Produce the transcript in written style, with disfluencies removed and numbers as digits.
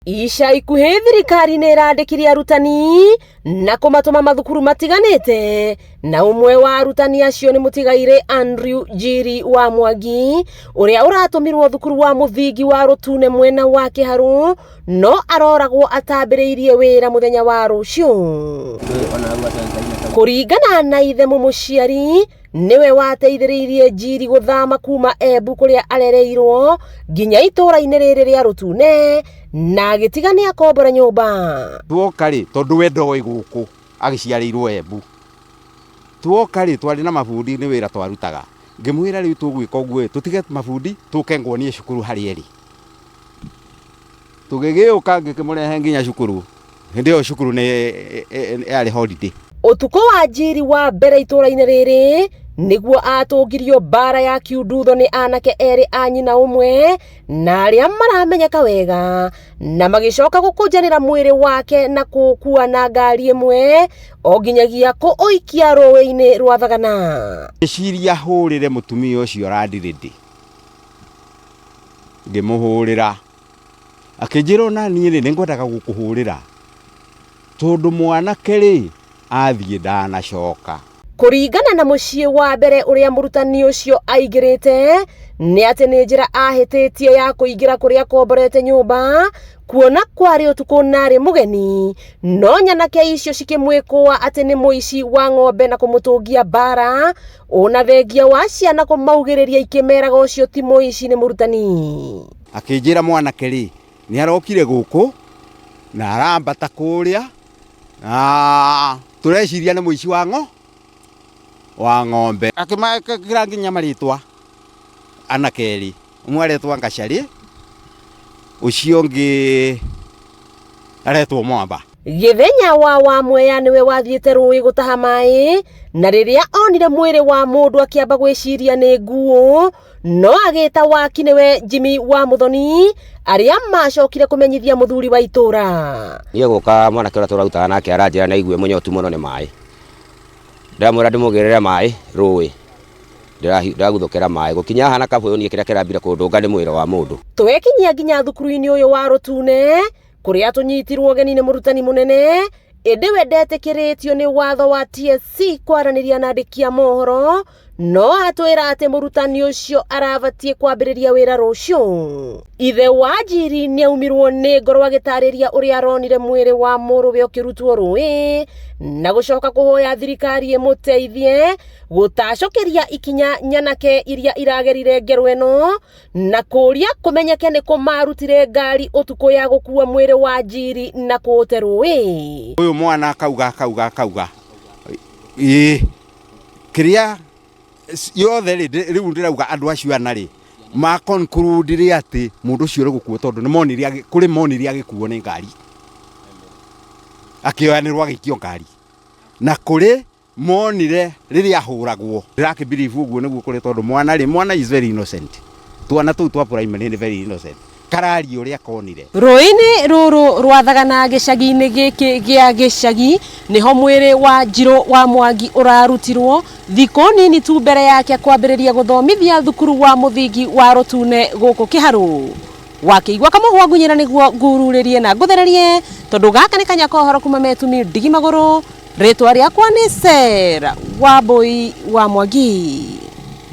Ica ikuhĩ thirikari nĩ ĩrandĩkire arutani na kũmatũma mathukuru matiganĩte, na ũmwe wa arutani acio nĩ mũtigaire Andrew Njiri wa Mwangi, ũrĩa ũratũmirwo thukuru wa mũthingi wa Rũtune mwena wa Kĩharũ, no aroragwo atambĩrĩirie wĩra mũthenya wa rũciũ. Kũringana na ithe mũciari, niwe wateithĩrĩirie Njiri gũthama kuma Embu kũrĩa arereirwo nginya itũra-inĩ rĩrĩ rĩa Rũtune, na agĩtiga nĩ akombora nyũmba. Tuoka rĩ tondũ wendo wĩ gũkũ agĩciarĩirwo Embu. Tuoka rĩ twarĩ na mabundi nĩ wĩra twarutaga. Ngĩmwĩra rĩu tũgwĩka ũguo tũtige mabundi tũke nguonie cukuru harĩa ĩrĩ. Tũgĩgĩũka ngĩkĩmũrehe nginya cukuru. Hĩndĩ ĩyo cukuru nĩ yarĩ holiday. Ũtukũ wa Njiri wa mbere itũra-inĩ rĩrĩ nĩguo atũngirio mbara ya kiundutho nĩ anake erĩ a nyina ũmwe na arĩa maramenyeka wega, na magĩcoka gũkũnjanĩra mwĩrĩ wake na kũũkua na ngari ĩmwe o nginyagia kũũikia rũĩ-inĩ rwa Thagana. Ngĩciria hũrĩre mũtumia ũcio randirĩndĩ, ngĩmũhũrĩra akĩnjĩra ona niĩ rĩ nĩngwendaga gũkũhũrĩra tondũ mwanake rĩ athiĩ ndanacoka. Kũringana na mũciĩ wa mbere ũrĩa mũrutani ũcio aingĩrĩte, nĩ atĩ nĩ njĩra ahĩtĩtie ya kũingĩra kũrĩa akomborete nyũmba, kuona kwarĩ ũtukũ narĩ mũgeni, no nyanake icio cikĩmwĩkũa atĩ nĩ mũici wa ng'ombe na kũmũtũngia mbara, ona thengia wa ciana kũmaugĩrĩria ikĩmeraga ũcio ti mũici nĩ mũrutani. Akĩnjĩra mwanake rĩ nĩ arokire gũkũ na arambata kũrĩa na tũreciria nĩ mũici wa ng'ombe. Akĩmakĩra nginya marĩtwa anake erĩ, ũmwe aretwo Ngacari, ũcio ũngĩ aretwo Mwamba. Gĩthenya wa Mwea nĩwe wathiĩte rũĩ gũtaha maĩ, na rĩrĩa onire mwĩrĩ wa mũndũ akĩamba gwĩciria nĩ nguũ, no agĩta waki nĩwe Jimmy wa Muthoni, arĩa macokire kũmenyithia mũthuri wa itũra. Niĩ gũka mwanake ũrĩa tũrarutaga nake aranjĩra na igue mũnyotu mũno nĩ maĩ. Ndamwĩra ndĩmũgĩrĩre maĩ rũĩ, ndĩraguthũkĩra maĩ, gũkinya haha na kabũyũ niĩ kĩrĩa kĩrambire kũndũnga nĩ mwĩrĩ wa mũndũ. Twekinyia nginya thukuru-inĩ ũyũ wa Rũtune, kũrĩa tũnyitirwo ũgeni nĩ mũrutani mũnene, ĩndĩ we ndetĩkĩrĩtio nĩ watho wa TSC kwaranĩria na andĩki a mohoro, no atwĩra atĩ mũrutani ũcio arabatie kwambĩrĩria wĩra rũciũ. Ithe wa Njiri nĩ aumirwo nĩ ngoro agĩtarĩria ũrĩa aronire mwĩrĩ wa mũrũwe ũkĩrutwo rũĩ, na gũcoka kũhoya thirikari ĩmũteithie gũtacũkĩria ikinya nyanake iria iragerire ngero ĩno, na kũria kũmenyeke nĩ kũmarutire ngari ũtukũ ya gũkua mwĩrĩ wa Njiri na kũũte rũĩ. Ũyũ mwana akauga kĩrĩa yothe rĩu ndĩrauga andũ acio ana rĩ makonkurudire atĩ mũndũ ũcio ũrĩ gũkuo tondũ kũrĩ monire agĩkuo nĩ ngari, akĩoyanĩrwo agĩikio ngari, na kũrĩ monire rĩrĩa ahũragwo. Ndĩrakĩbelieve ũguo nĩguo kũrĩ tondũ mwana is very innocent. Twana tũu twa primary nĩ very innocent. Karari ũrĩa konire. Rũĩ-inĩ rũrũ rwa Thagana gĩcagi-inĩ gĩkĩ gĩa Gĩcagi nĩho mwĩrĩ wa Njirũ wa Mwangi ũrarutirwo thikũ nini tu mbere yake kwambĩrĩria gũthomithia thukuru wa mũthingi wa Rũtune gũkũ Kĩharũ. Wakĩigua kamũhwa ngunyĩra nĩguo ngururĩrie na ngũthererie, tondũ gaka nĩ kanya kohoro kuma Metumi Ndigi Magũrũ, rĩtwa rĩakwa nĩ Sera Wambui wa Mwangi.